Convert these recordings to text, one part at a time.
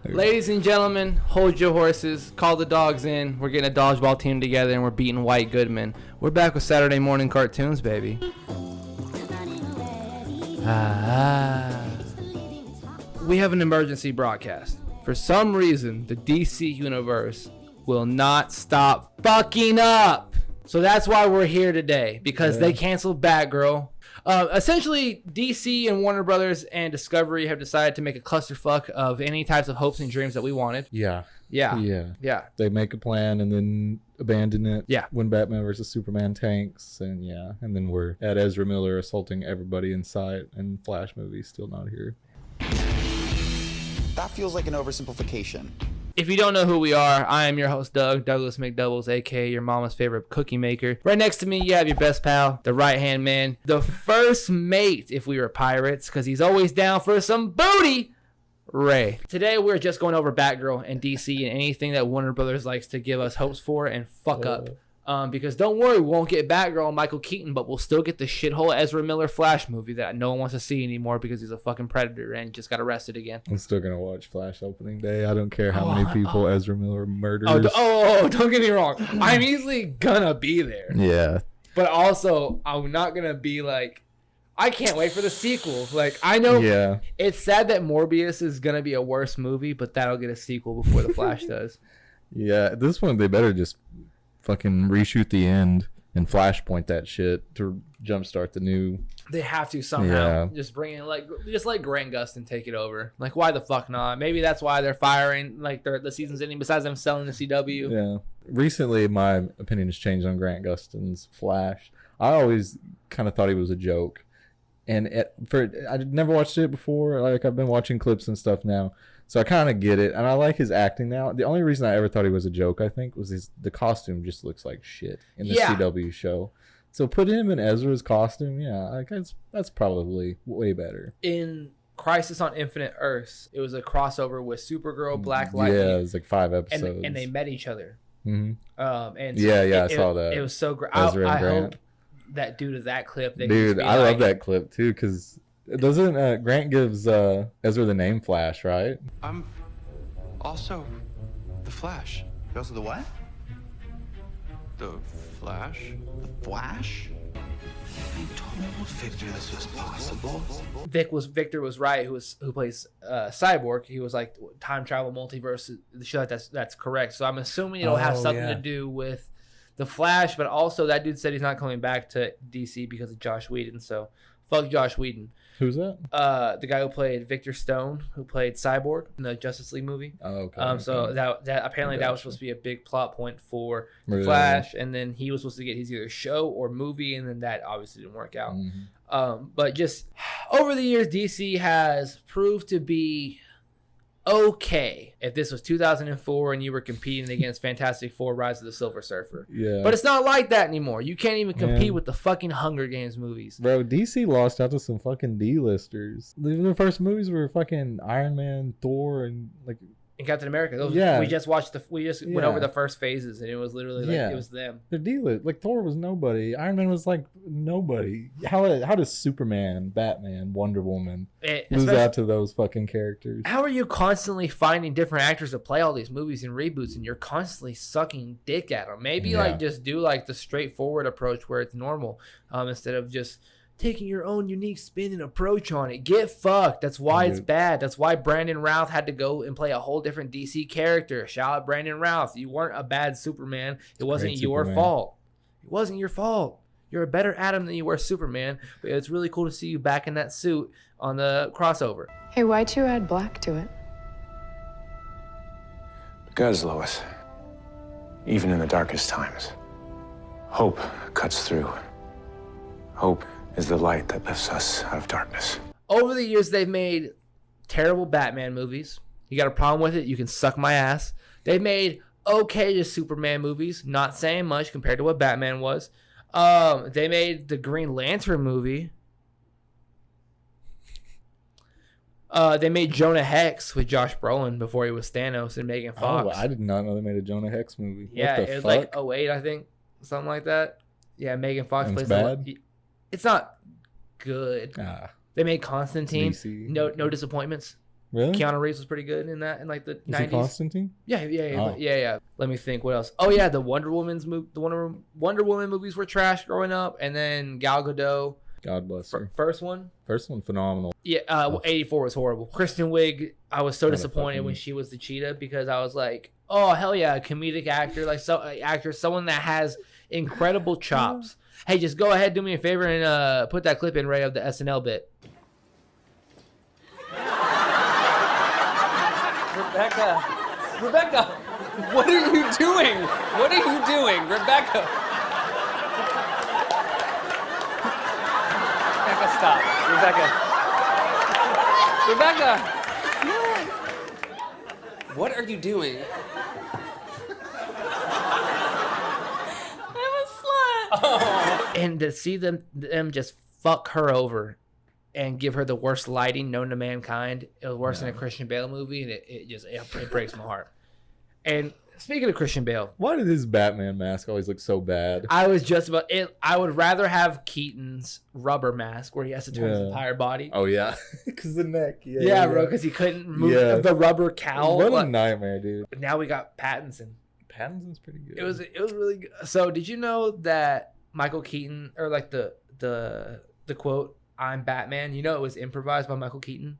Ladies and gentlemen, hold your horses, call the dogs in. We're getting a dodgeball team together and we're beating White Goodman. We're back with Saturday morning cartoons, baby. We have an emergency broadcast. For some reason, the DC universe will not stop fucking up. So that's why we're here today, because they canceled Batgirl. Essentially, DC and Warner Brothers and Discovery have decided to make a clusterfuck of any types of hopes and dreams that we wanted. Yeah. They make a plan and then abandon it. Yeah. When Batman versus Superman tanks, and then we're at Ezra Miller assaulting everybody in sight, and Flash movie's still not here. That feels like an oversimplification. If you don't know who we are, I am your host, Douglas McDoubles, aka your mama's favorite cookie maker. Right next to me, you have your best pal, the right-hand man, the first mate if we were pirates, because he's always down for some booty, Ray. Today, we're just going over Batgirl and DC and anything that Warner Brothers likes to give us hopes for and fuck up. Because don't worry, we won't get Batgirl and Michael Keaton, but we'll still get the shithole Ezra Miller Flash movie that no one wants to see anymore because he's a fucking predator and just got arrested again. I'm still going to watch Flash opening day. I don't care how many people Ezra Miller murders. Don't get me wrong. I'm easily gonna be there. Yeah. But also, I'm not gonna be like, I can't wait for the sequel. Like, I know it's sad that Morbius is gonna be a worse movie, but that'll get a sequel before the Flash does. Yeah, this one, they better just fucking reshoot the end and Flashpoint that shit to jumpstart the new. They have to somehow just bring in just let Grant Gustin take it over. Like, why the fuck not? Maybe that's why they're firing. Like, the season's ending. Besides them selling the CW. Yeah. Recently, my opinion has changed on Grant Gustin's Flash. I always kind of thought he was a joke, and I'd never watched it before. Like, I've been watching clips and stuff now. So I kind of get it, and I like his acting now. The only reason I ever thought he was a joke, I think, was the costume just looks like shit in the CW show. So put him in Ezra's costume, that's probably way better. In Crisis on Infinite Earths, it was a crossover with Supergirl, Black Lightning. Yeah, it was like 5 episodes. And they met each other. Mm-hmm. And so I saw that. It was so great. Ezra I and Grant. hope that due to that clip, dude, I love that clip too, because doesn't Grant gives Ezra the name Flash, right? I'm also the Flash. You're also the what? The Flash? The Flash? I told Victor this was possible. Victor was right. Who plays Cyborg? He was like time travel multiverse. The show that's correct. So I'm assuming it'll have something to do with the Flash, but also that dude said he's not coming back to DC because of Josh Whedon. So fuck Josh Whedon. Who's that? The guy who played Victor Stone, who played Cyborg in the Justice League movie. Oh, okay. So that apparently that was supposed to be a big plot point for Flash, and then he was supposed to get his either show or movie, and then that obviously didn't work out. Mm-hmm. But just over the years, DC has proved to be okay. If this was 2004 and you were competing against Fantastic Four: Rise of the Silver Surfer, but it's not like that anymore. You can't even compete with the fucking Hunger Games movies, bro. DC lost out to some fucking D-listers. The first movies were fucking Iron Man, Thor, and and Captain America. We just watched went over the first phases, and it was literally it was them. The D-list, Thor was nobody. Iron Man was nobody. How does Superman, Batman, Wonder Woman lose out to those fucking characters? How are you constantly finding different actors to play all these movies and reboots, and you're constantly sucking dick at them? Maybe just do the straightforward approach where it's normal, instead of just taking your own unique spin and approach on it. Get fucked. That's why it's bad. That's why Brandon Routh had to go and play a whole different DC character. Shout out Brandon Routh. You weren't a bad Superman. It wasn't your fault. It wasn't your fault. You're a better Atom than you were Superman. But it's really cool to see you back in that suit on the crossover. Hey, why'd you add black to it? Because, Lois, even in the darkest times, hope cuts through. Hope is the light that lifts us out of darkness. Over the years, they've made terrible Batman movies. You got a problem with it? You can suck my ass. They've made okay Superman movies, not saying much compared to what Batman was. They made the Green Lantern movie. They made Jonah Hex with Josh Brolin before he was Thanos and Megan Fox. Oh, I did not know they made a Jonah Hex movie. Yeah, what the it was fuck? like 08, I think. Something like that. Yeah, Megan Fox And plays it's bad? It's not good. They made Constantine. DC. No disappointments. Really? Keanu Reeves was pretty good in that in like the Is he 90s. Constantine? Yeah. Let me think. What else? Oh yeah, the Wonder Woman movies were trash growing up, and then Gal Gadot. God bless her. First one. First one, phenomenal. Yeah, 84 was horrible. Kristen Wiig, I was so disappointed when she was the cheetah because I was like, oh hell yeah, a comedic actor, someone that has incredible chops. Hey, just go ahead, do me a favor, and put that clip in, Ray, of the SNL bit. Rebecca, what are you doing? What are you doing, Rebecca? Rebecca, stop. Rebecca. What are you doing? I'm a slut. Oh. And to see them just fuck her over and give her the worst lighting known to mankind, it was worse than a Christian Bale movie, and it breaks my heart. And speaking of Christian Bale, why did his Batman mask always look so bad? I was just about it. I would rather have Keaton's rubber mask where he has to turn his entire body. Oh yeah, because the neck. Yeah, bro, because he couldn't remove the rubber cowl. What a nightmare, dude. But now we got Pattinson. Pattinson's pretty good. It was really good. So did you know that Michael Keaton, or like the quote, "I'm Batman"? You know it was improvised by Michael Keaton.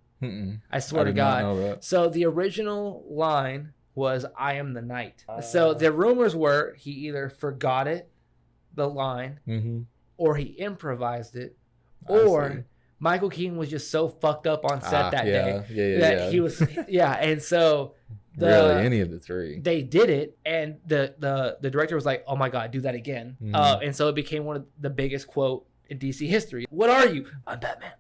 I swear to God. So the original line was "I am the night." So the rumors were he either forgot it, the line, or he improvised it, or Michael Keaton was just so fucked up on set that day that he was and so really any of the three, they did it, and the director was like, "Oh my God, do that again!" And so it became one of the biggest quote in DC history. What are you? I'm Batman.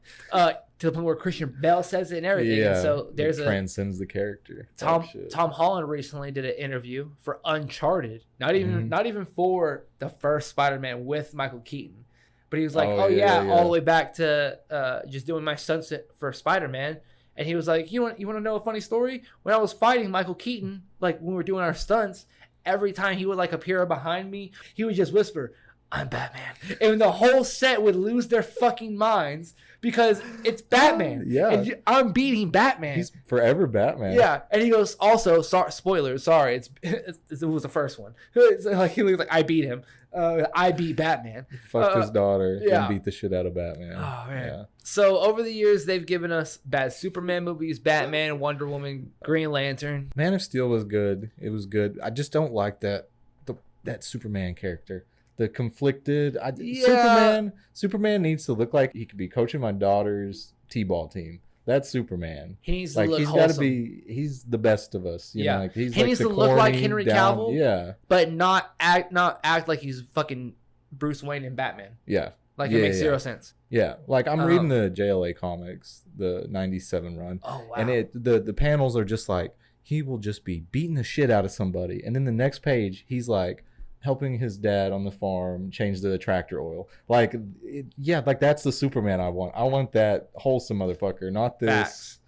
To the point where Christian Bale says it and everything. Yeah, and so there's transcends the character. Tom Holland recently did an interview for Uncharted. Not even for the first Spider-Man with Michael Keaton, but he was like, all the way back to just doing my stunts for Spider-Man. And he was like, you want to know a funny story? When I was fighting Michael Keaton, like when we were doing our stunts, every time he would like appear behind me, he would just whisper, "I'm Batman," and the whole set would lose their fucking minds because it's Batman. Yeah, and I'm beating Batman. He's forever Batman. Yeah, and he goes, also, spoilers, sorry, it was the first one. It's like he looks like I beat him. I beat Batman. Fucked his daughter and beat the shit out of Batman. Oh man. Yeah. So over the years, they've given us bad Superman movies, Batman, Wonder Woman, Green Lantern. Man of Steel was good. It was good. I just don't like that Superman character. The conflicted Superman needs to look like he could be coaching my daughter's t-ball team. That's Superman. He needs to look he's wholesome. Gotta be. He's the best of us. You know, like he needs to look like Henry Cavill. But not act like he's fucking Bruce Wayne and Batman. Yeah. Like it makes zero sense. Yeah. Like I'm reading the JLA comics, the 97 run. Oh wow. And the panels are just like he will just be beating the shit out of somebody, and then the next page he's like helping his dad on the farm change the tractor oil. Like that's the Superman I want. I want that wholesome motherfucker, not this Facts.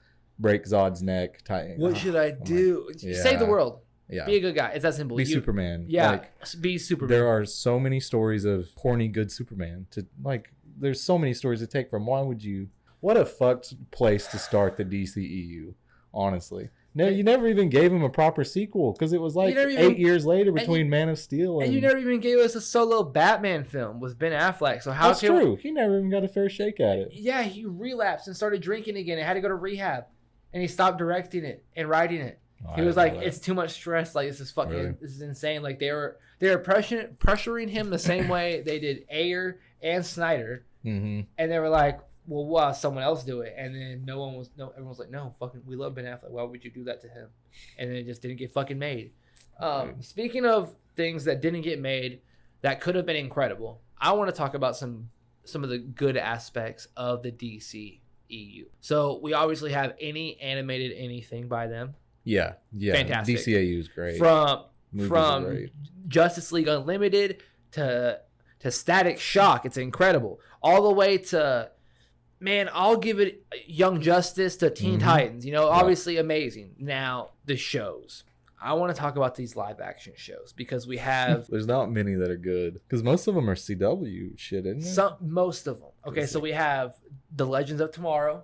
Break Zod's neck type. What should I do? Save the world. Yeah. Be a good guy. It's that simple. Be Superman. Yeah. Be Superman. There are so many stories of corny good Superman. There's so many stories to take from. Why would you? What a fucked place to start the DCEU, honestly. No, you never even gave him a proper sequel because it was like 8 years later between Man of Steel and you never even gave us a solo Batman film with Ben Affleck. So that's true. He never even got a fair shake at it. Yeah, he relapsed and started drinking again and had to go to rehab, and he stopped directing it and writing it. He was like, "It's too much stress. Like this is fucking, this is insane." Like they were pressuring him the same way they did Ayer and Snyder, and they were like, "Well, why someone else do it?" And then everyone was like, "No, fucking, we love Ben Affleck. Why would you do that to him?" And then it just didn't get fucking made. Speaking of things that didn't get made, that could have been incredible, I want to talk about some of the good aspects of the DCEU. So we obviously have any animated anything by them. Yeah, Fantastic. DCEU is great. From great. Justice League Unlimited to Static Shock, it's incredible. All the way to, man, I'll give it Young Justice to Teen Titans. Obviously amazing. Now the shows. I want to talk about these live action shows because we have. There's not many that are good because most of them are CW shit, isn't it? Most of them. Okay, so we have The Legends of Tomorrow.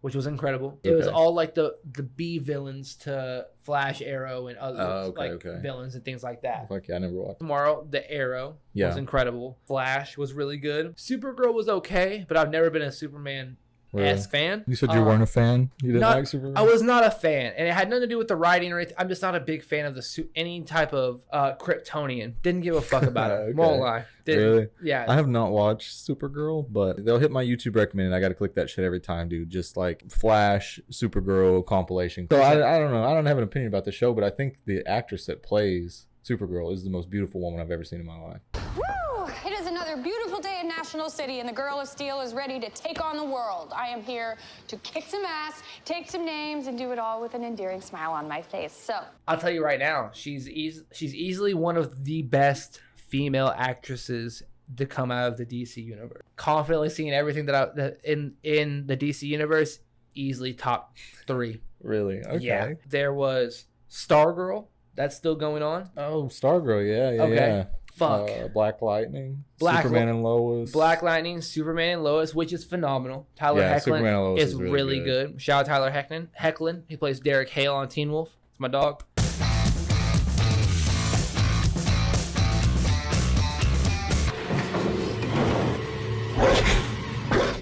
which was incredible. It was all like the B villains to Flash, Arrow, and other villains and things like that. Fuck yeah, I never watched. Tomorrow, the Arrow was incredible. Flash was really good. Supergirl was okay, but I've never been a Superman-esque fan. You said you weren't a fan? You didn't like Superman? I was not a fan, and it had nothing to do with the writing or anything. I'm just not a big fan of any type of Kryptonian. Didn't give a fuck about it. Okay. Won't lie. Really? Yeah. I have not watched Supergirl, but they'll hit my YouTube recommended. I got to click that shit every time, dude. Just like Flash, Supergirl compilation. So I don't know. I don't have an opinion about the show, but I think the actress that plays Supergirl is the most beautiful woman I've ever seen in my life. Woo! It is another beautiful day in National City, and the Girl of Steel is ready to take on the world. I am here to kick some ass, take some names, and do it all with an endearing smile on my face. So I'll tell you right now, she's easily one of the best female actresses to come out of the DC universe. Confidently seeing everything that in the DC universe, easily top 3. Really? Okay. Yeah. There was Stargirl. That's still going on. Oh, Stargirl. Yeah. Okay. Fuck. Black Lightning. Superman and Lois. Black Lightning, Superman and Lois, which is phenomenal. Tyler Hoechlin is really good. Shout out Tyler Hoechlin. He plays Derek Hale on Teen Wolf. It's my dog.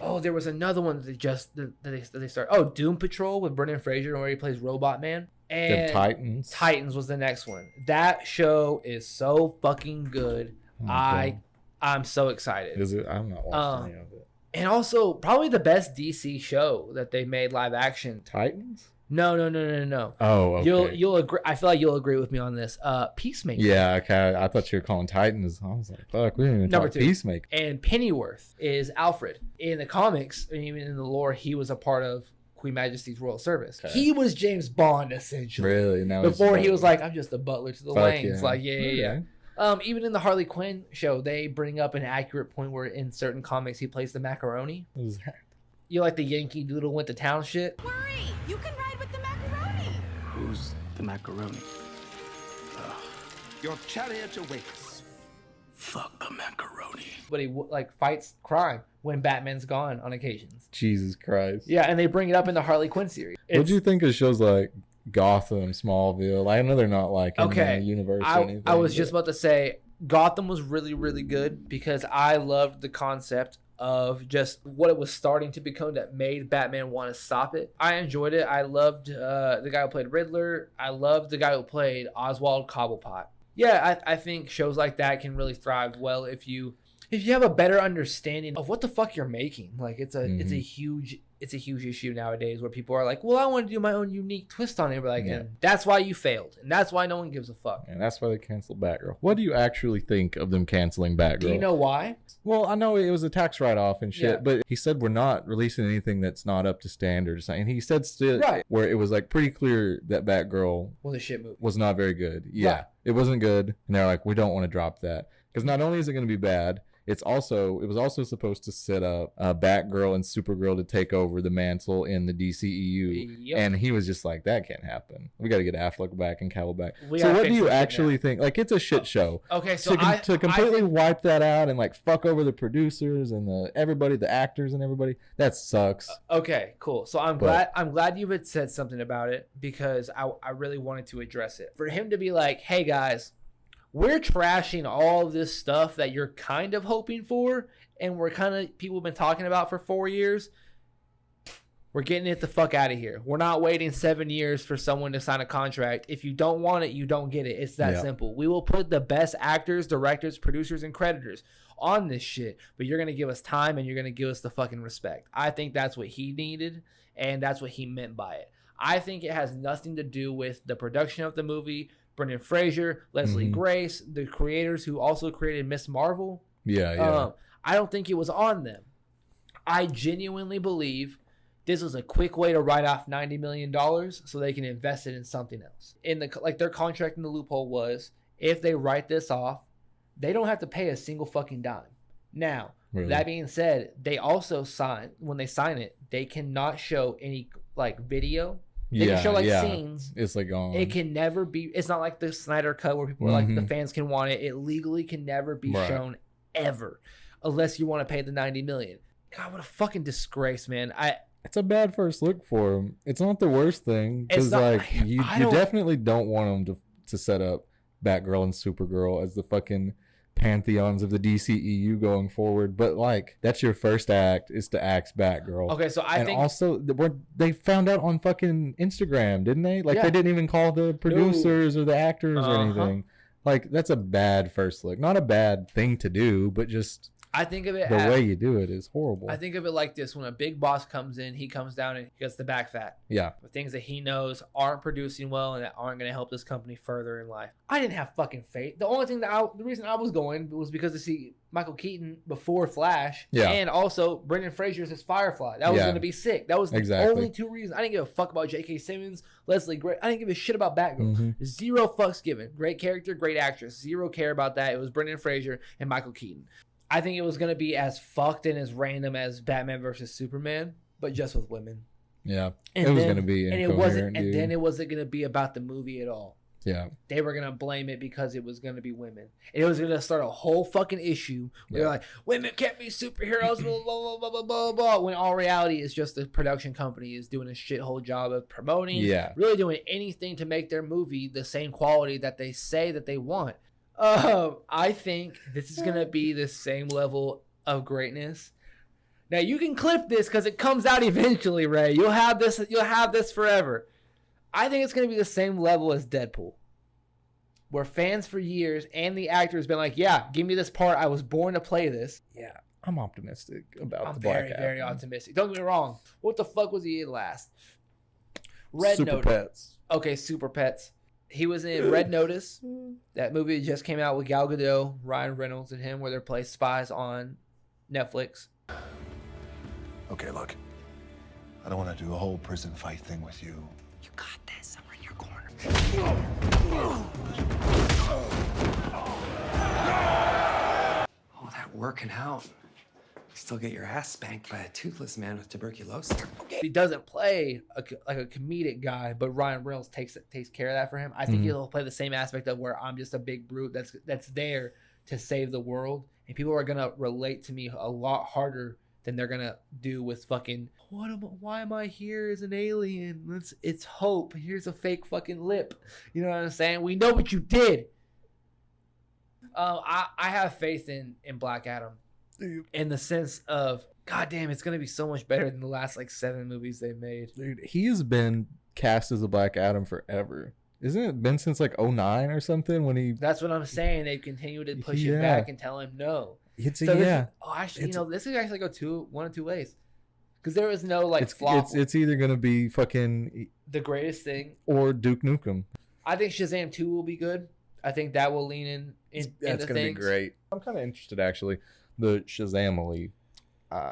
Oh, there was another one that they started. Oh, Doom Patrol with Brendan Fraser, where he plays Robot Man. And Titans. Titans was the next one. That show is so fucking good. I'm so excited. Is it? I'm not watching any of it. And also, probably the best DC show that they made live action. Titans? No. Oh, okay. You'll agree. I feel like you'll agree with me on this. Peacemaker. Yeah, okay. I thought you were calling Titans. I was like, fuck, we didn't even talk Peacemaker. And Pennyworth is Alfred. In the comics, and even in the lore, he was a part of Queen Majesty's Royal Service. Okay. He was James Bond, essentially. Really? Now before he was like, I'm just a butler to the Langs. Yeah. Like, yeah. Even in the Harley Quinn show, they bring up an accurate point where in certain comics he plays the macaroni. What is that? You like the Yankee Doodle went to town shit? worry, you can ride with the macaroni. Who's the macaroni? Your chariot awaits. Fuck the macaroni. But he fights crime when Batman's gone on occasions. Jesus Christ. Yeah, and they bring it up in the Harley Quinn series. What do you think of shows like Gotham, Smallville? I know they're not like in the universe or anything. I was just about to say Gotham was really, really good because I loved the concept of just what it was starting to become that made Batman want to stop it. I enjoyed it. I loved the guy who played Riddler. I loved the guy who played Oswald Cobblepot. Yeah, I think shows like that can really thrive well if you have a better understanding of what the fuck you're making. Like it's a huge issue nowadays where people are like, well, I want to do my own unique twist on it. But and that's why you failed. And that's why no one gives a fuck. And that's why they canceled Batgirl. What do you actually think of them canceling Batgirl? Do you know why? Well, I know it was a tax write-off and shit, but he said we're not releasing anything that's not up to standards. And he said still where it was like pretty clear that Batgirl was a shit movie. Was not very good. Yeah, it wasn't good. And they're like, we don't want to drop that. Because not only is it going to be bad, it was also supposed to set up Batgirl and Supergirl to take over the mantle in the DCEU. Yep. And he was just like, that can't happen. We got to get Affleck back and Cavill back. So what do you actually think? Like, it's a shit show. Okay, so to completely wipe that out and like fuck over the producers and the actors and everybody, that sucks. Okay, cool. So I'm glad you had said something about it because I really wanted to address it. For him to be like, hey guys, we're trashing all this stuff that you're kind of hoping for, and people have been talking about for 4 years. We're getting it the fuck out of here. We're not waiting 7 years for someone to sign a contract. If you don't want it, you don't get it. It's that simple. We will put the best actors, directors, producers, and creditors on this shit, but you're going to give us time and you're going to give us the fucking respect. I think that's what he needed, and that's what he meant by it. I think it has nothing to do with the production of the movie, Brendan Fraser, Leslie Grace, the creators who also created Miss Marvel. I don't think it was on them. I genuinely believe this was a quick way to write off $90 million so they can invest it in something else. Their contract in the loophole was if they write this off, they don't have to pay a single fucking dime. Now, that being said, they also when they sign it, they cannot show any video. They can show scenes. It's like gone. It can never be. It's not like the Snyder Cut where people are like the fans can want it. It legally can never be shown ever, unless you want to pay the $90 million. God, what a fucking disgrace, man! It's a bad first look for him. It's not the worst thing because like you definitely don't want him to set up Batgirl and Supergirl as the fucking pantheons of the DCEU going forward. But like that's your first act is to axe Batgirl. Okay, so I think also they found out on fucking Instagram, didn't they? Like they didn't even call the producers or the actors or anything. Like that's a bad first look. Not a bad thing to do, but just. I think of it the way you do it is horrible. I think of it like this: when a big boss comes in, he comes down and he gets the back fat. Yeah. The things that he knows aren't producing well and that aren't going to help this company further in life. I didn't have fucking faith. The only thing the reason I was going was because to see Michael Keaton before Flash, and also Brendan Fraser's as Firefly. That was going to be sick. That was the only two reasons. I didn't give a fuck about J.K. Simmons, Leslie Gray. I didn't give a shit about Batgirl. Zero fucks given. Great character, great actress. Zero care about that. It was Brendan Fraser and Michael Keaton. I think it was going to be as fucked and as random as Batman versus Superman, but just with women. Yeah. And it was going to be incoherent, and then it wasn't going to be about the movie at all. Yeah. They were going to blame it because it was going to be women. And it was going to start a whole fucking issue where they're like, women can't be superheroes, blah, blah, blah, blah, blah, blah, when all reality is just the production company is doing a shithole job of promoting, really doing anything to make their movie the same quality that they say that they want. I think this is going to be the same level of greatness. Now, you can clip this because it comes out eventually, Ray. You'll have this forever. I think it's going to be the same level as Deadpool, where fans for years and the actors been like, yeah, give me this part. I was born to play this. Yeah, I'm optimistic about the Black Adam. I'm very optimistic. Don't get me wrong. What the fuck was he in last? Super Pets. Okay, Super Pets. He was in Red Notice. That movie just came out with Gal Gadot, Ryan Reynolds, and him, where they play spies on Netflix. Okay, look. I don't want to do a whole prison fight thing with you. You got this. I'm in your corner. All that working out. You still get your ass spanked by a toothless man with tuberculosis. He doesn't play like a comedic guy, but Ryan Reynolds takes care of that for him. I think he'll play the same aspect of where I'm just a big brute that's there to save the world, and people are gonna relate to me a lot harder than they're gonna do with fucking why am I here as an alien? It's Hope. Here's a fake fucking lip. You know what I'm saying? We know what you did. I have faith in Black Adam. In the sense of, goddamn, it's gonna be so much better than the last like 7 movies they made. Dude, he has been cast as the Black Adam forever. Isn't it been since like 2009 or something when he? That's what I'm saying. They've continued to push it back and tell him no. This could actually go one of two ways. Because there was no like flop. It's either gonna be fucking The Greatest Thing or Duke Nukem. I think Shazam 2 will be good. I think that will lean in. That's gonna be great. I'm kind of interested actually. The Shazam-ly,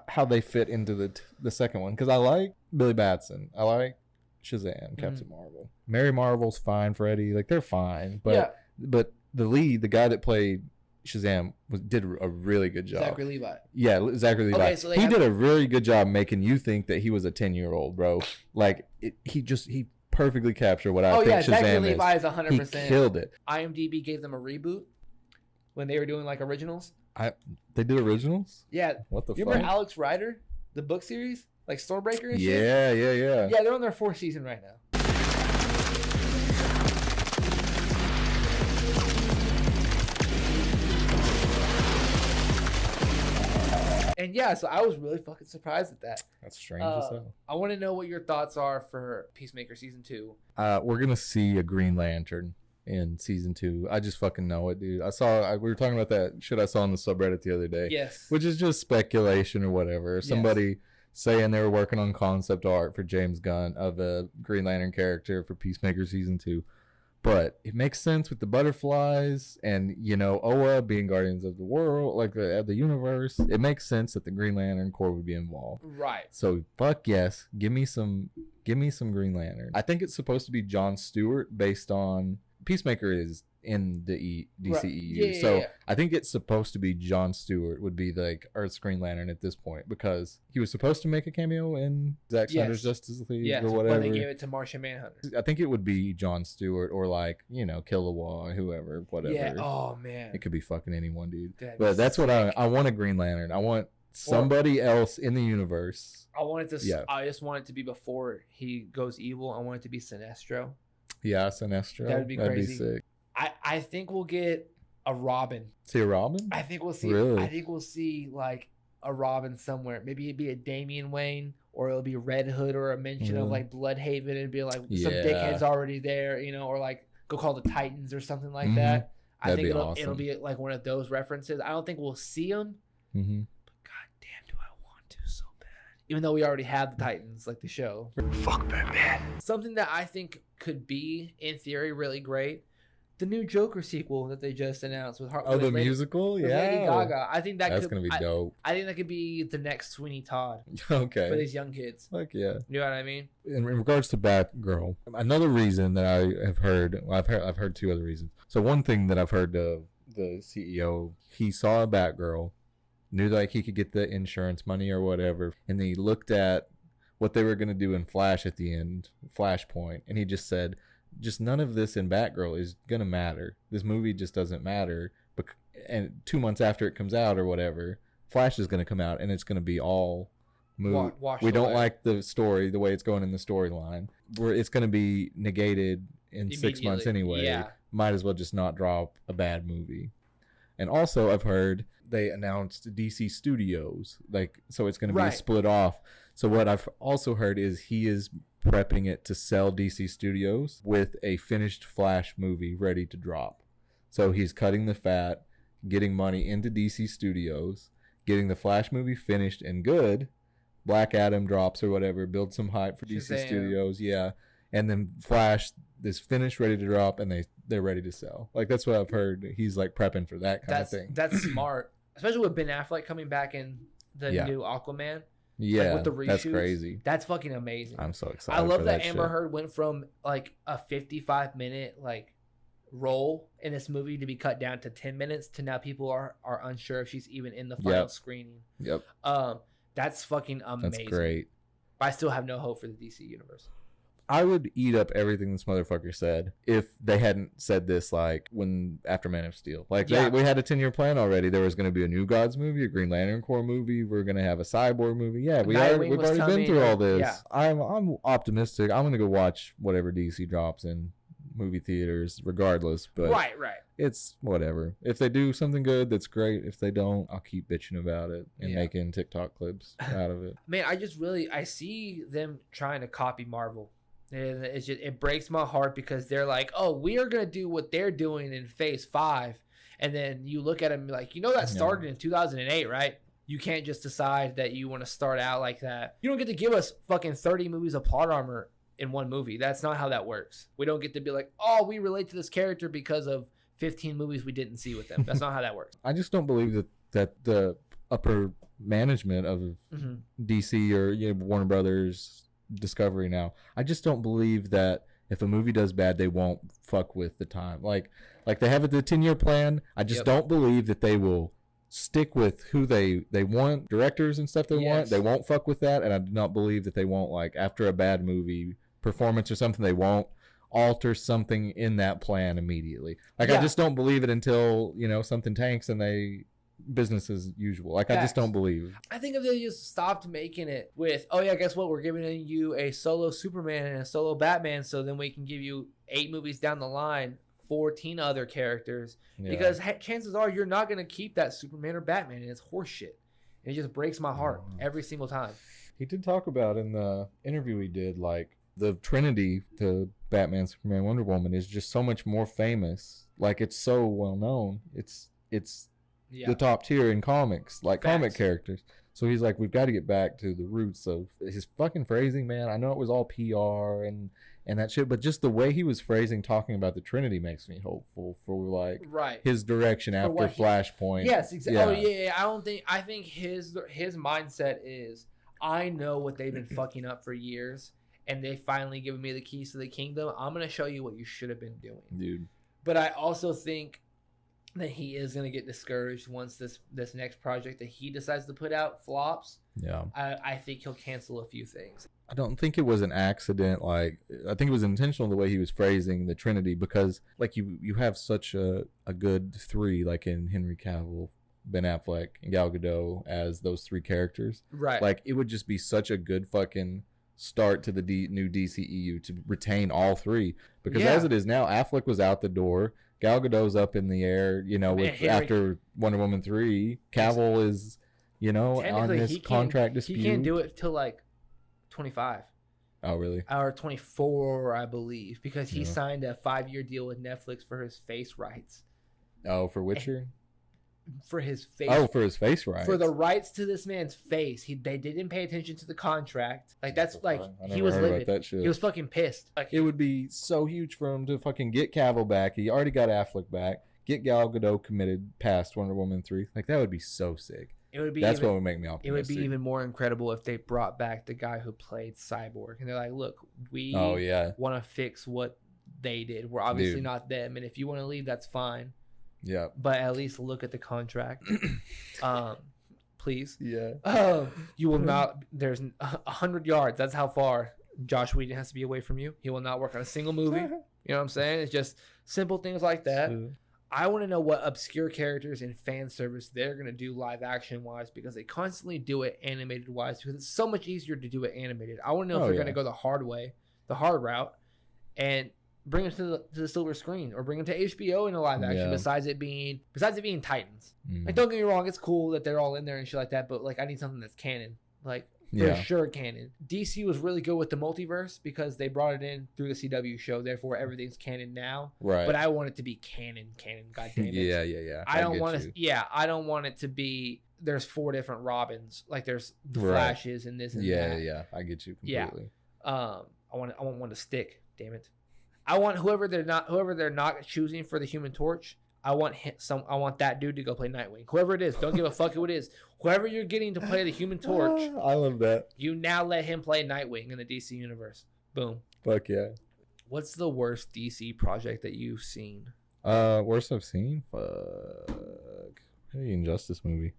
how they fit into the second one, because I like Billy Batson, I like Shazam, Captain Marvel, Mary Marvel's fine, Freddy, like they're fine, but the lead, the guy that played Shazam, did a really good job. Zachary Levi. Yeah, Zachary Levi. Okay, so he did a really good job making you think that he was a 10-year-old, bro. Like he perfectly captured what I think Shazam Zachary Levi is 100%. He killed it. IMDb gave them a reboot when they were doing like originals. They did originals? Yeah. What the fuck? You remember Alex Rider, the book series, like Stormbreaker and shit? Yeah. Yeah, they're on their 4th season right now. And yeah, so I was really fucking surprised at that. That's strange as hell. I want to know what your thoughts are for Peacemaker season 2. We're gonna see a Green Lantern in season 2. I just fucking know it, dude. We were talking about that shit I saw on the subreddit the other day. Yes. Which is just speculation or whatever. Somebody saying they were working on concept art for James Gunn of a Green Lantern character for Peacemaker season 2. But it makes sense with the butterflies and, Oa being Guardians of the World, like the universe. It makes sense that the Green Lantern Corps would be involved. Right. So fuck yes, give me some Green Lantern. I think it's supposed to be Jon Stewart based on Peacemaker is in the DCEU. Right. Yeah. I think it's supposed to be Jon Stewart would be like Earth's Green Lantern at this point, because he was supposed to make a cameo in Zack Snyder's Justice League or whatever. But they gave it to Martian Manhunter. I think it would be Jon Stewart or like, Killua, whoever, whatever. Yeah. Oh man. It could be fucking anyone, dude. But that's what I want a Green Lantern. I want somebody else in the universe. I want it to. I just want it to be before he goes evil. I want it to be Sinestro. Yeah, Sinestro. That'd be crazy. Be sick. I think we'll get a Robin. See a Robin? I think we'll see. Really? I think we'll see like a Robin somewhere. Maybe it'd be a Damian Wayne, or it'll be Red Hood, or a mention of like Bloodhaven. It'd be like some dickhead's already there, you know, or like go call the Titans or something like that. I think it'll be like one of those references. I don't think we'll see them. But goddamn, do I want to so bad. Even though we already have the Titans, like the show. Fuck Batman. Something that I think could be, in theory, really great. The new Joker sequel that they just announced with the musical, Lady Gaga. I think that's gonna be dope. I think that could be the next Sweeney Todd. Okay. For these young kids. Like yeah. You know what I mean? In regards to Batgirl, another reason that I have heard, I've heard two other reasons. So one thing that I've heard of the CEO, he saw a Batgirl, knew like he could get the insurance money or whatever, and then he looked at what they were gonna do in Flash at the end, Flashpoint, and he just said, just none of this in Batgirl is gonna matter. This movie just doesn't matter. And 2 months after it comes out or whatever, Flash is gonna come out and it's gonna be all moot. We don't like the story, the way it's going in the storyline. It's gonna be negated in 6 months anyway. Yeah. Might as well just not drop a bad movie. And also, I've heard they announced DC Studios, like so it's gonna be split off. So what I've also heard is he is prepping it to sell DC Studios with a finished Flash movie ready to drop. So he's cutting the fat, getting money into DC Studios, getting the Flash movie finished and good. Black Adam drops or whatever, build some hype for DC Studios, yeah. And then Flash is finished, ready to drop, and they're ready to sell. Like that's what I've heard. He's like prepping for that kind of thing. That's smart, especially with Ben Affleck coming back in the new Aquaman. Yeah, like with the reshoots, that's crazy. That's fucking amazing. I'm so excited. I love for that Amber Heard went from like a 55-minute like role in this movie to be cut down to 10 minutes to now people are unsure if she's even in the final screening. Yep. That's fucking amazing. That's great. But I still have no hope for the DC universe. I would eat up everything this motherfucker said if they hadn't said this like when after Man of Steel. Like we had a 10-year plan already. There was going to be a New Gods movie, a Green Lantern Corps movie. We're going to have a Cyborg movie. Yeah, we've already been through all this. Yeah. I'm optimistic. I'm going to go watch whatever DC drops in movie theaters regardless. But right. It's whatever. If they do something good, that's great. If they don't, I'll keep bitching about it and making TikTok clips out of it. Man, I see them trying to copy Marvel. And it breaks my heart because they're like, oh, we are going to do what they're doing in phase 5. And then you look at them like, that started in 2008, right? You can't just decide that you want to start out like that. You don't get to give us fucking 30 movies of plot armor in one movie. That's not how that works. We don't get to be like, oh, we relate to this character because of 15 movies we didn't see with them. That's not how that works. I just don't believe that the upper management of DC or Warner Brothers, Discovery now, I just don't believe that if a movie does bad they won't fuck with the time like they have the 10-year plan. I just don't believe that they will stick with who they want, directors and stuff they want. They won't fuck with that. And I do not believe that they won't, like after a bad movie performance or something, they won't alter something in that plan immediately. I just don't believe it until something tanks and they business as usual. I just don't believe. I think if they just stopped making it with, oh yeah, guess what? We're giving you a solo Superman and a solo Batman, so then we can give you 8 movies down the line, 14 other characters. Yeah. Because chances are you're not going to keep that Superman or Batman, and it's horseshit. And it just breaks my heart every single time. He did talk about in the interview he did, like the Trinity, the Batman, Superman, Wonder Woman, is just so much more famous. Like it's so well known. It's the top tier in comics, like comic characters. So he's like, we've got to get back to the roots of his fucking phrasing, man. I know it was all PR and that shit, but just the way he was phrasing, talking about the Trinity makes me hopeful for like his direction for after Flashpoint. Yes, exactly. Yeah. Oh yeah. I think his mindset is, I know what they've been fucking up for years, and they finally given me the keys to the kingdom. I'm gonna show you what you should have been doing, dude. But I also think that he is going to get discouraged once this next project that he decides to put out flops. Yeah. I think he'll cancel a few things. I don't think it was an accident. Like, I think it was intentional the way he was phrasing the Trinity, because like you have such a good 3, like in Henry Cavill, Ben Affleck and Gal Gadot as those 3 characters. Right. Like, it would just be such a good fucking start to the new DCEU to retain all 3. Because as it is now, Affleck was out the door. Gal Gadot's up in the air, you know, with after Wonder Woman 3. Cavill is, you know, on this contract dispute. He can't do it till like 25. Oh, really? Or 24, I believe, because he signed a 5-year deal with Netflix for his face rights. Oh, for Witcher? For his face. Oh, for his face rights. For the rights to this man's face. They didn't pay attention to the contract. Like, that's like, he was livid. That shit. He was fucking pissed. Like, it would be so huge for him to fucking get Cavill back. He already got Affleck back. Get Gal Gadot committed past Wonder Woman 3. Like, that would be so sick. It would be That's what would make me optimistic. It would be even more incredible if they brought back the guy who played Cyborg. And they're like, look, we want to fix what they did. We're obviously not them. And if you want to leave, that's fine. Yeah. But at least look at the contract. Please. Yeah. You will not. There's 100 yards. That's how far Josh Whedon has to be away from you. He will not work on a single movie. You know what I'm saying? It's just simple things like that. I want to know what obscure characters and fan service they're going to do live action wise, because they constantly do it animated wise, because it's so much easier to do it animated. I want to know if they're going to go the hard way, the hard route, and bring them to the silver screen, or bring them to HBO in a live action. Besides it being Titans. Like, don't get me wrong, it's cool that they're all in there and shit like that, but like, I need something that's canon. Like, for sure canon. DC was really good with the multiverse because they brought it in through the CW show, therefore everything's canon now. Right. But I want it to be canon. God damn it. Yeah. I don't want it to be there's 4 different Robins. Like, there's the Flashes and this and that. Yeah. I get you completely. I want one to stick, damn it. I want whoever they're not choosing for the Human Torch, I want that dude to go play Nightwing. Whoever it is, don't give a fuck who it is. Whoever you're getting to play the Human Torch, I love that. You now let him play Nightwing in the DC universe. Boom. Fuck yeah. What's the worst DC project that you've seen? Worst I've seen? Fuck. Maybe Injustice movie.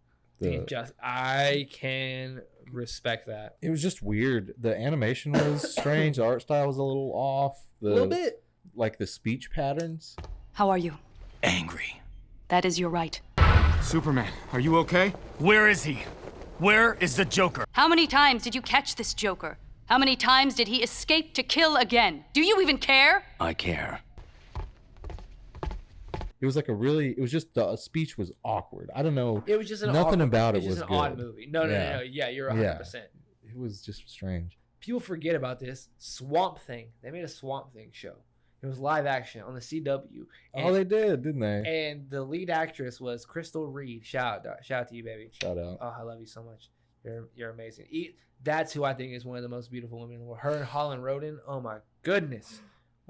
I can respect that. It was just weird. The animation was strange. The art style was a little off. A little bit. Like the speech patterns. How are you? Angry. That is your right. Superman, are you okay? Where is he? Where is the Joker? How many times did you catch this Joker? How many times did he escape to kill again? Do you even care? I care. It was like it was just the speech was awkward. I don't know. It was just nothing about it was just an good. odd movie. No. Yeah, you're 100%. It was just strange. People forget about this. Swamp Thing. They made a Swamp Thing show. It was live action on the CW. And, they did, didn't they? And the lead actress was Crystal Reed. Shout out to you, baby. Shout out. Oh, I love you so much. You're amazing. That's who I think is one of the most beautiful women in the world. Her and Holland Roden. Oh my goodness.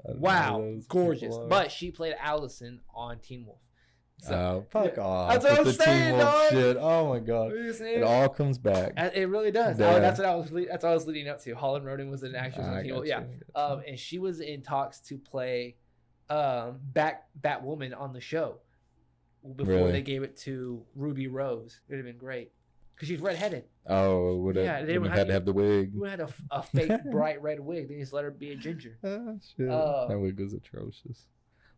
Wow, gorgeous. But she played Allison on Teen Wolf. So, fuck off. That's what I'm saying, dog. Shit. Oh my god. It all comes back. It really does. Yeah. That's what I was leading up to. Holland Roden was an actress on Teen Wolf. Yeah. And she was in talks to play Batwoman on the show before they gave it to Ruby Rose. It would have been great. Because she's redheaded. Oh, would have had to have the wig. We had a fake bright red wig. They just let her be a ginger. Shit. That wig was atrocious.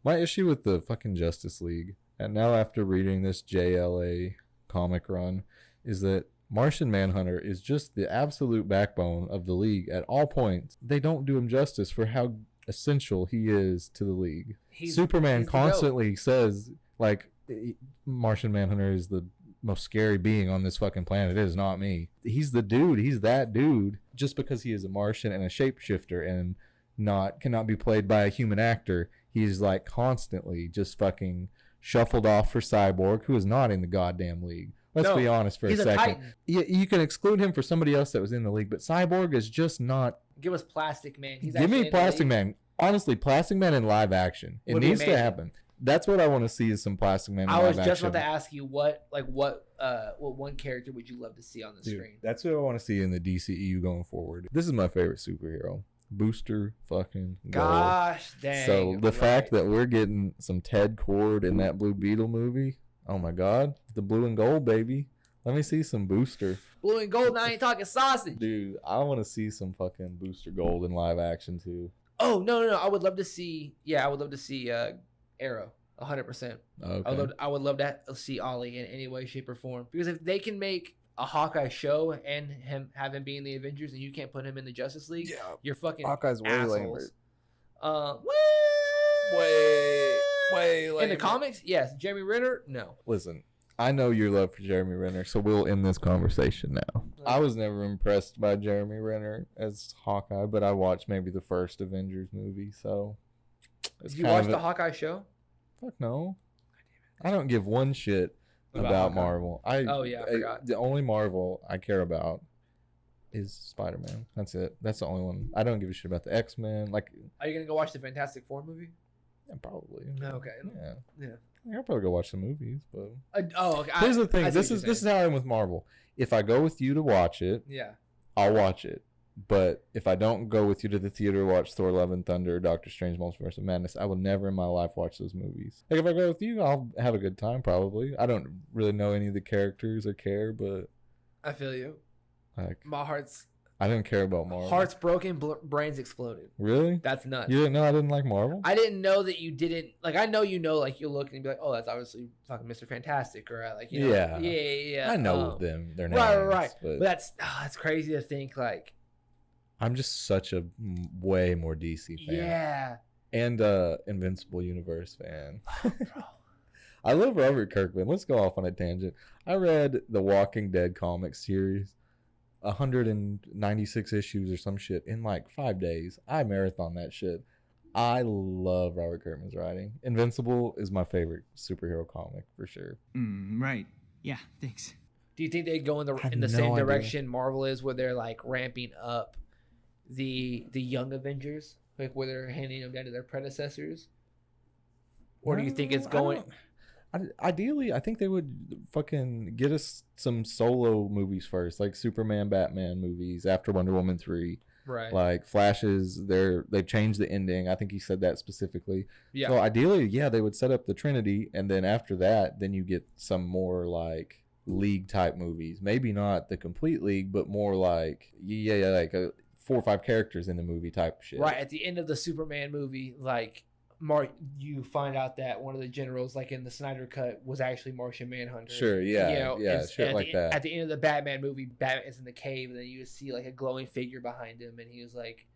My issue with the fucking Justice League, and now after reading this JLA comic run, is that Martian Manhunter is just the absolute backbone of the League at all points. They don't do him justice for how essential he is to the League. Superman constantly says, like, Martian Manhunter is the most scary being on this fucking planet. It is not me. He's the dude. He's that dude. Just because he is a Martian and a shapeshifter and cannot be played by a human actor, he's like constantly just fucking shuffled off for Cyborg, who is not in the goddamn League. Let's be honest for a second. Titan. You can exclude him for somebody else that was in the League, but Cyborg is just not. Give us Plastic Man. Give me Plastic Man. Honestly, Plastic Man in live action. It needs to happen. That's what I want to see is some Plastic Man in live action. I was just about to ask you what one character would you love to see on the screen? That's what I want to see in the DCEU going forward. This is my favorite superhero. Booster fucking Gold. Gosh dang. So the fact that we're getting some Ted Kord in that Blue Beetle movie, oh my god, the blue and gold, baby. Let me see some Booster. Blue and gold, now I ain't talking sausage. Dude, I want to see some fucking Booster Gold in live action too. Oh, no. I would love to see Arrow 100%. Okay. I would love to see Ollie in any way, shape, or form. Because if they can make a Hawkeye show and have him be in the Avengers, and you can't put him in the Justice League, you're fucking Hawkeye's way assholes. Way In the comics, yes. Jeremy Renner, no. Listen, I know your love for Jeremy Renner, so we'll end this conversation now. I was never impressed by Jeremy Renner as Hawkeye, but I watched maybe the first Avengers movie, so... Did you watch the Hawkeye show? Fuck no. I don't give one shit about Marvel. I forgot. The only Marvel I care about is Spider-Man. That's it. That's the only one. I don't give a shit about the X-Men. Like, are you gonna go watch the Fantastic Four movie? Yeah, probably. Okay. Yeah. I'll probably go watch the movies, but okay. Here's the thing. This is how I am with Marvel. If I go with you to watch it, I'll watch it. But if I don't go with you to the theater to watch Thor: Love and Thunder, Doctor Strange: Multiverse of Madness, I will never in my life watch those movies. Like, if I go with you, I'll have a good time probably. I don't really know any of the characters or care, but I feel you. Like, my heart's... I didn't care about Marvel. Hearts broken, brains exploded. Really? That's nuts. You didn't know I didn't like Marvel? I didn't know that you didn't. Like, I know like, you'll look and be like, oh, that's obviously fucking Mr. Fantastic, or like, you know. Yeah. I know them. They're names. Right. But that's crazy to think, like... I'm just such a way more DC fan. Yeah. And Invincible Universe fan. I love Robert Kirkman. Let's go off on a tangent. I read the Walking Dead comic series, 196 issues or some shit in like 5 days. I marathon that shit. I love Robert Kirkman's writing. Invincible is my favorite superhero comic for sure. Right. Yeah, thanks. Do you think they go in the same direction Marvel is, where they're like ramping up the young Avengers, like where they're handing them down to their predecessors? Or do you think it's going... Ideally, I think they would fucking get us some solo movies first, like Superman, Batman movies after Wonder Woman 3. Right. Like Flash's, they've changed the ending. I think he said that specifically. Yeah. So ideally, they would set up the Trinity, and then after that, then you get some more like League type movies. Maybe not the complete League, but more like like 4 or 5 characters in the movie type shit. Right. At the end of the Superman movie, like, you find out that one of the generals, like in the Snyder Cut, was actually Martian Manhunter. Sure, shit like that. At the end of the Batman movie, Batman is in the cave, and then you see like a glowing figure behind him, and he was like,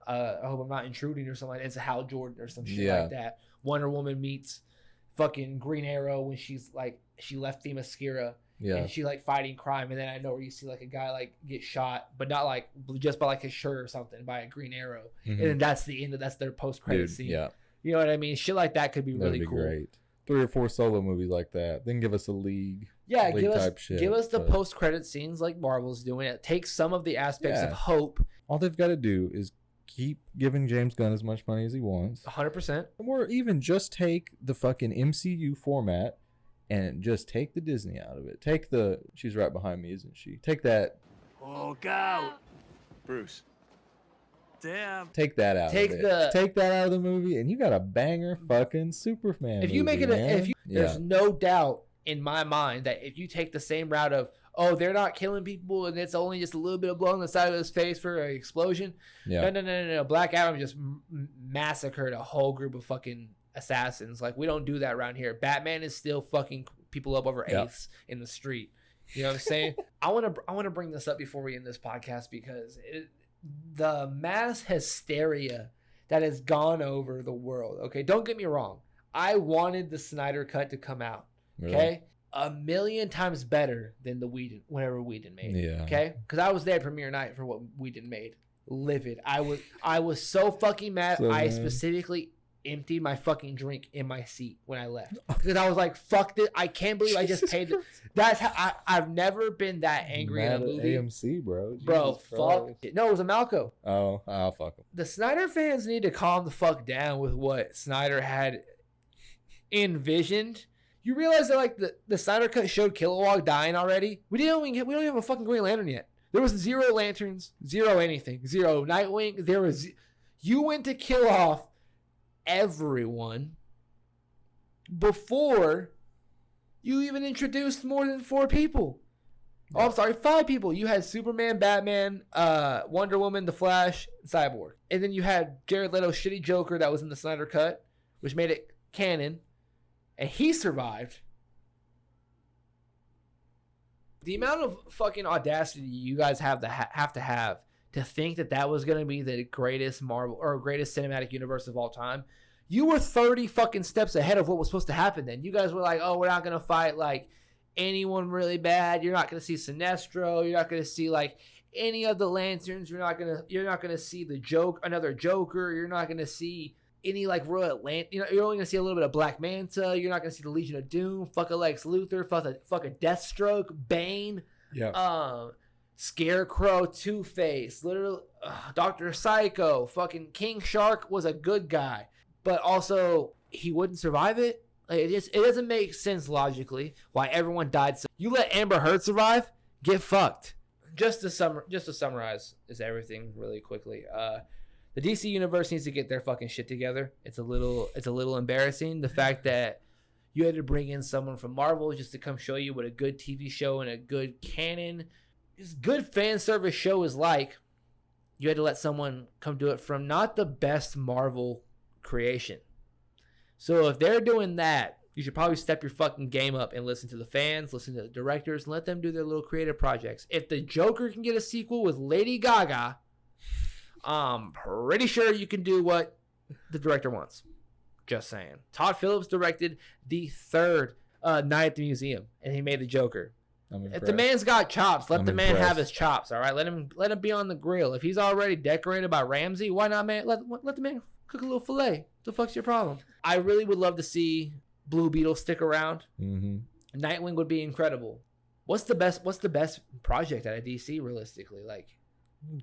I hope I'm not intruding or something like that. It's a Hal Jordan or some shit like that. Wonder Woman meets fucking Green Arrow when she's like, she left Themyscira. Yeah. And she like fighting crime, and then I know where you see like a guy like get shot, but not like just by like his shirt or something, by a Green Arrow. And then that's their post credit scene. Yeah. You know what I mean? Shit like that could be really cool. Great. 3 or 4 solo movies like that. Then give us a League. Yeah, League type shit. Give us the post credit scenes like Marvel's doing. It takes some of the aspects of hope. All they've got to do is keep giving James Gunn as much money as he wants. 100%. Or even just take the fucking MCU format and just take the Disney out of it. Take the... She's right behind me, isn't she? Take that... Look out! Bruce. Damn. Take that out of it. Take that out of the movie, and you got a banger fucking Superman if you movie, make it there's no doubt in my mind that if you take the same route of, oh, they're not killing people and it's only just a little bit of blood on the side of his face for an explosion. No. Black Adam just massacred a whole group of fucking assassins. Like, we don't do that around here. Batman is still fucking people up over eighths in the street. You know what I'm saying? I want to bring this up before we end this podcast, because the mass hysteria that has gone over the world. Okay, don't get me wrong. I wanted the Snyder Cut to come out. Okay, a million times better than the whenever Whedon made. Yeah. Okay, because I was there premiere night for what Whedon made. Livid. I was so fucking mad. I specifically emptied my fucking drink in my seat when I left, because I was like, fuck this. I can't believe I just paid that's how I've never been that angry at a movie. AMC, bro. Fuck it. No, it was a Malco. Oh, I'll fuck him. The Snyder fans need to calm the fuck down with what Snyder had envisioned. You realize that like the Snyder Cut showed Kilowog dying already? We don't even have a fucking Green Lantern yet. There was 0 Lanterns, 0 anything, 0 Nightwing. You went to kill off everyone before you even introduced more than 4 people. Oh, I'm sorry, 5 people. You had Superman, Batman, Wonder Woman, The Flash, Cyborg. And then you had Jared Leto's shitty Joker that was in the Snyder Cut, which made it canon. and he survived. The amount of fucking audacity you guys have to think that was going to be the greatest Marvel or greatest cinematic universe of all time. You were 30 fucking steps ahead of what was supposed to happen then. You guys were like, oh, we're not going to fight like anyone really bad. You're not going to see Sinestro. You're not going to see like any of the Lanterns. You're not going to see another Joker. You're not going to see any like Royal you're only going to see a little bit of Black Manta. You're not going to see the Legion of Doom. Fuck a Lex Luthor. Fuck a Deathstroke. Bane. Yeah. Scarecrow, Two-Face, literally Dr. Psycho, fucking King Shark was a good guy, but also he wouldn't survive it. Like, it doesn't make sense logically why everyone died. So you let Amber Heard survive, get fucked. Just to summarize is everything really quickly. The DC universe needs to get their fucking shit together. It's a little embarrassing the fact that you had to bring in someone from Marvel just to come show you what a good TV show and a good canon, just good fan service show is like. You had to let someone come do it from not the best Marvel creation. So if they're doing that, you should probably step your fucking game up and listen to the fans, listen to the directors, and let them do their little creative projects. If the Joker can get a sequel with Lady Gaga, I'm pretty sure you can do what the director wants. Just saying. Todd Phillips directed the third Night at the Museum, and he made the Joker. If the man's got chops, let the man have his chops. All right, let him be on the grill. If he's already decorated by Ramsay, why not, man? Let the man cook a little fillet. What the fuck's your problem? I really would love to see Blue Beetle stick around. Mm-hmm. Nightwing would be incredible. What's the best project out of DC realistically? Like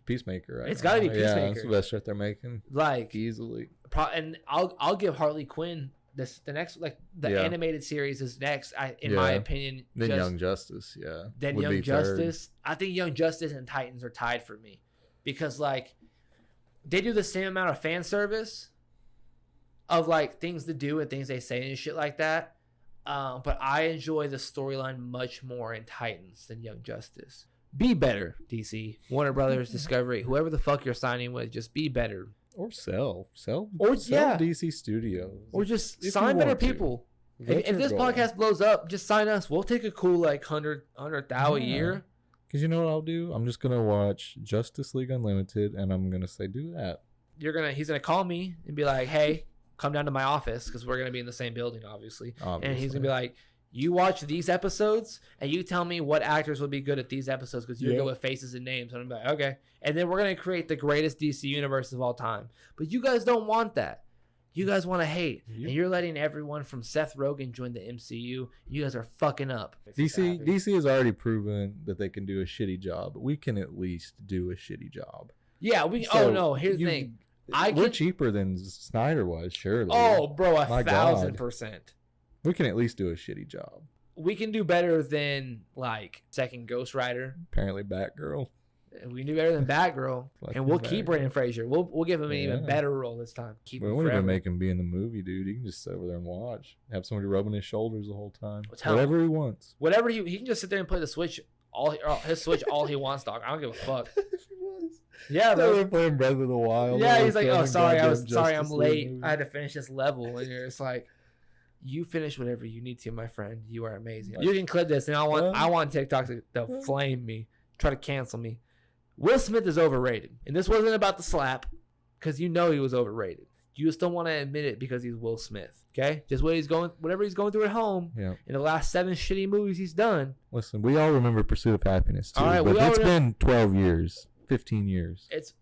Peacemaker, right? It's got to be Peacemaker. Yeah, that's the best shit they're making. Like easily. And I'll give Harley Quinn the next, like the animated series is next. In my opinion. Then Young Justice, Then Young Justice. I think Young Justice and Titans are tied for me because like they do the same amount of fan service of like things to do and things they say and shit like that. But I enjoy the storyline much more in Titans than Young Justice. Be better, DC, Warner Brothers, Discovery, whoever the fuck you're signing with, just be better. Or sell yeah. DC Studios. Or just sign better people. If this podcast blows up, just sign us. We'll take a cool like 100,000 a year. Because you know what I'll do? I'm just gonna watch Justice League Unlimited, and I'm gonna say, do that. He's gonna call me and be like, hey, come down to my office because we're gonna be in the same building, obviously. And he's gonna be like, you watch these episodes and you tell me what actors would be good at these episodes because you're good with faces and names. And I'm like, okay. And then we're going to create the greatest DC universe of all time. But you guys don't want that. You guys want to hate. And you're letting everyone from Seth Rogen join the MCU. You guys are fucking up. DC has already proven that they can do a shitty job. We can at least do a shitty job. Yeah. Here's the thing. We're cheaper than Snyder was, surely. Oh, bro, 1,000%. We can at least do a shitty job. We can do better than like second Ghost Rider. Apparently, Batgirl. We can do better than Batgirl, and we'll keep Brendan Fraser. We'll give him an even better role this time. We won't even make him be in the movie, dude. He can just sit over there and watch. Have somebody rubbing his shoulders the whole time. Whatever he wants. Whatever he can just sit there and play the Switch. His Switch all he wants, dog. I don't give a fuck. Yeah, they were playing Breath of the Wild. Yeah, he's like, oh, sorry, I'm late. I had to finish this level, and you're just like. You finish whatever you need to, my friend. You are amazing. You can clip this, and I want TikTok to flame me, try to cancel me. Will Smith is overrated, and this wasn't about the slap, because you know he was overrated. You just don't want to admit it because he's Will Smith. Okay, just whatever he's going through at home. Yeah. In the last 7 shitty movies he's done. Listen, we all remember Pursuit of Happiness too. All right, but it's been 12 years, 15 years. It's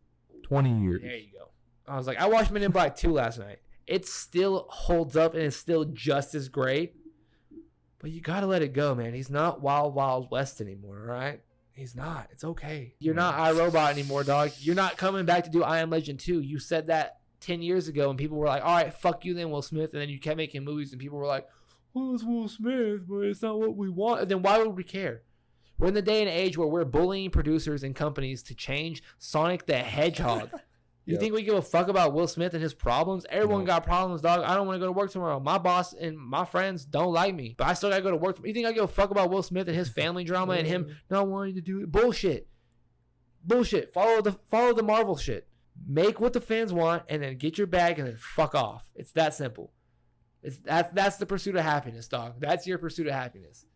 20 years. There you go. I was like, I watched Men in Black 2 last night. It still holds up and it's still just as great. But you got to let it go, man. He's not Wild Wild West anymore, all right? He's not. It's okay. You're not iRobot anymore, dog. You're not coming back to do I Am Legend 2. You said that 10 years ago and people were like, all right, fuck you then, Will Smith. And then you kept making movies and people were like, well, it's Will Smith, but it's not what we want. And then why would we care? We're in the day and age where we're bullying producers and companies to change Sonic the Hedgehog. You think we give a fuck about Will Smith and his problems? Everyone got problems, dog. I don't want to go to work tomorrow. My boss and my friends don't like me, but I still got to go to work. You think I give a fuck about Will Smith and his family drama and him not wanting to do it? Bullshit. Follow the Marvel shit. Make what the fans want and then get your bag and then fuck off. It's that simple. That's the pursuit of happiness, dog. That's your pursuit of happiness.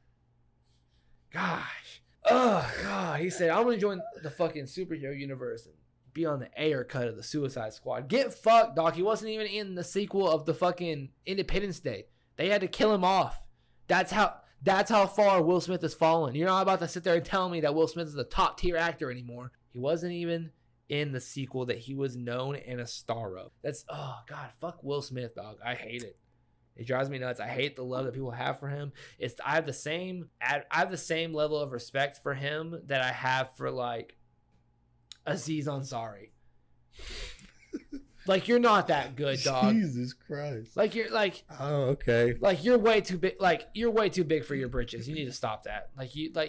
Gosh. Oh, God. He said, I'm going to join the fucking superhero universe and be on the Ayer cut of the Suicide Squad. Get fucked, dog. He wasn't even in the sequel of the fucking Independence Day. They had to kill him off. That's how far Will Smith has fallen. You're not about to sit there and tell me that Will Smith is a top tier actor anymore. He wasn't even in the sequel that he was known and a star of. That's, oh, God. Fuck Will Smith, dog. I hate it. It drives me nuts. I hate the love that people have for him. I have the same level of respect for him that I have for like Aziz Ansari. Like, you're not that good, dog. Jesus Christ. Like, you're like, oh, okay. Like, you're way too big. Like, you're way too big for your britches. You need to stop that.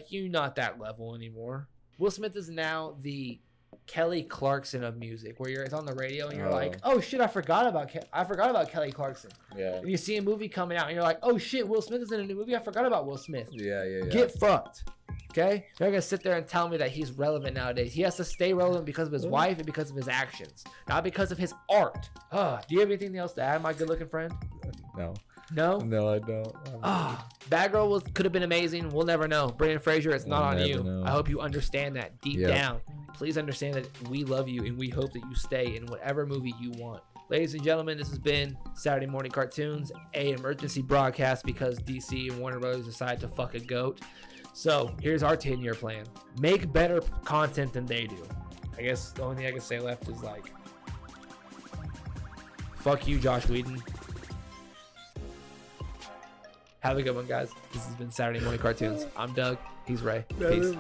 You're not that level anymore. Will Smith is now the Kelly Clarkson of music, where it's on the radio and you're like, oh shit, I forgot about Kelly Clarkson. Yeah. And you see a movie coming out and you're like, oh shit, Will Smith is in a new movie. I forgot about Will Smith. Yeah. Get fucked. Okay? You're not gonna sit there and tell me that he's relevant nowadays. He has to stay relevant because of his wife and because of his actions, not because of his art. Do you have anything else to add, my good looking friend? No, I don't. Batgirl could have been amazing. We'll never know. Brendan Fraser, it's not on you. Know. I hope you understand that deep down. Please understand that we love you and we hope that you stay in whatever movie you want. Ladies and gentlemen, this has been Saturday Morning Cartoons, an emergency broadcast because DC and Warner Brothers decided to fuck a goat. So here's our 10-year plan. Make better content than they do. I guess the only thing I can say left is like, fuck you, Josh Whedon. Have a good one, guys. This has been Saturday Morning Cartoons. I'm Doug. He's Ray. Peace.